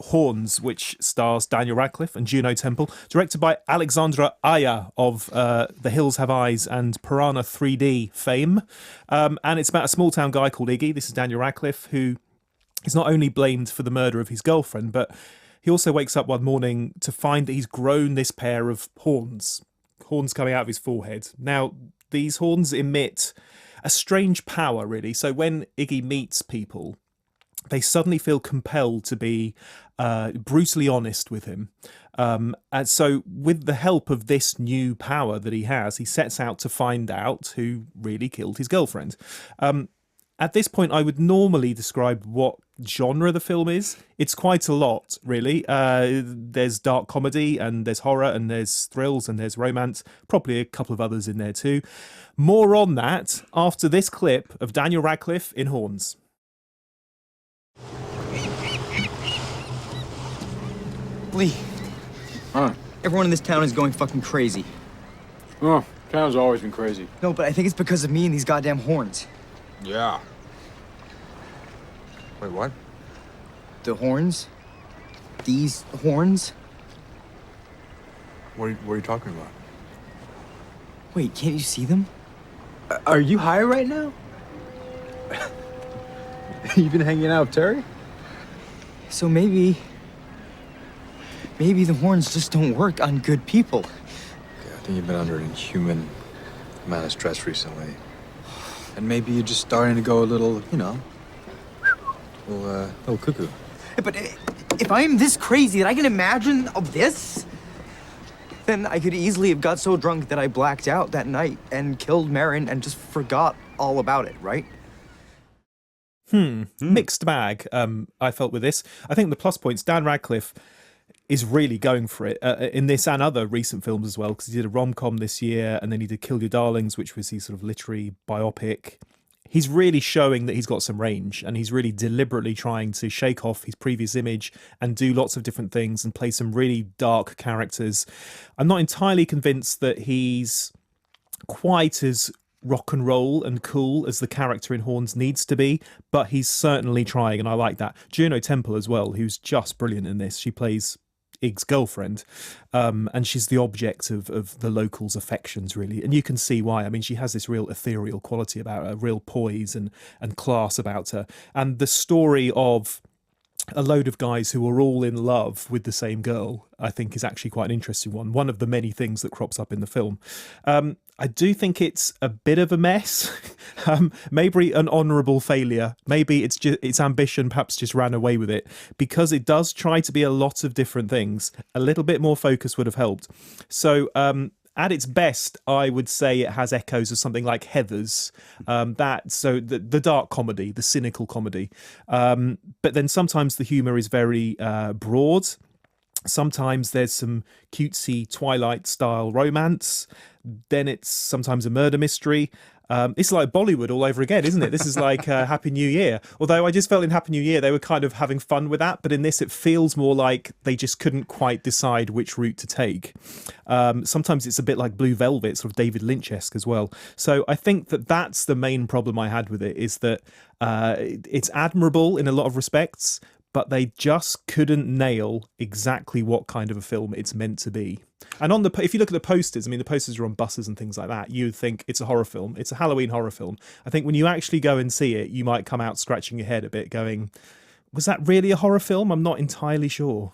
Horns, which stars Daniel Radcliffe and Juno Temple, directed by Alexandra Aya of The Hills Have Eyes and Piranha 3D fame. And it's about a small town guy called Iggy. This is Daniel Radcliffe, who is not only blamed for the murder of his girlfriend, but he also wakes up one morning to find that he's grown this pair of horns coming out of his forehead. Now, these horns emit a strange power, really. So when Iggy meets people, they suddenly feel compelled to be brutally honest with him. And so with the help of this new power that he has, he sets out to find out who really killed his girlfriend. At this point, I would normally describe what genre the film is. It's quite a lot, really. There's dark comedy, and there's horror, and there's thrills, and there's romance. Probably a couple of others in there too. More on that after this clip of Daniel Radcliffe in Horns. Lee. Huh? Everyone in this town is going fucking crazy. Oh, town's always been crazy. No, but I think it's because of me and these goddamn horns. Yeah. Wait, what? The horns? These horns? What are you talking about? Wait, can't you see them? Are you high right now? You been hanging out with Terry? So maybe the horns just don't work on good people. Yeah, I think you've been under an inhuman amount of stress recently. And maybe you're just starting to go a little, little cuckoo. But if I'm this crazy that I can imagine of this, then I could easily have got so drunk that I blacked out that night and killed Marin and just forgot all about it, right? Mixed bag, I felt with this. I think the plus points, Dan Radcliffe is really going for it in this and other recent films as well, because he did a rom-com this year, and then he did Kill Your Darlings, which was his sort of literary biopic. He's really showing that he's got some range, and he's really deliberately trying to shake off his previous image and do lots of different things and play some really dark characters. I'm not entirely convinced that he's quite as rock and roll and cool as the character in Horns needs to be, but he's certainly trying, and I like that. Juno Temple as well, who's just brilliant in this. She plays Ig's girlfriend, and she's the object of the locals' affections, really, and you can see why. I mean, she has this real ethereal quality about her, real poise and class about her, and the story of a load of guys who are all in love with the same girl, I think, is actually quite an interesting one of the many things that crops up in the film. I do think it's a bit of a mess. Maybe an honourable failure. Maybe it's just its ambition perhaps just ran away with it, because it does try to be a lot of different things. A little bit more focus would have helped. So at its best, I would say it has echoes of something like Heathers, the dark comedy, the cynical comedy. But then sometimes the humour is very broad. Sometimes there's some cutesy Twilight-style romance. Then it's sometimes a murder mystery. It's like Bollywood all over again, isn't it? This is like Happy New Year. Although I just felt in Happy New Year they were kind of having fun with that, but in this it feels more like they just couldn't quite decide which route to take. Sometimes it's a bit like Blue Velvet, sort of David Lynch-esque as well. So I think that's the main problem I had with it, is that it's admirable in a lot of respects, but they just couldn't nail exactly what kind of a film it's meant to be. And if you look at the posters, I mean, the posters are on buses and things like that, you would think it's a horror film. It's a Halloween horror film. I think when you actually go and see it, you might come out scratching your head a bit going, was that really a horror film? I'm not entirely sure.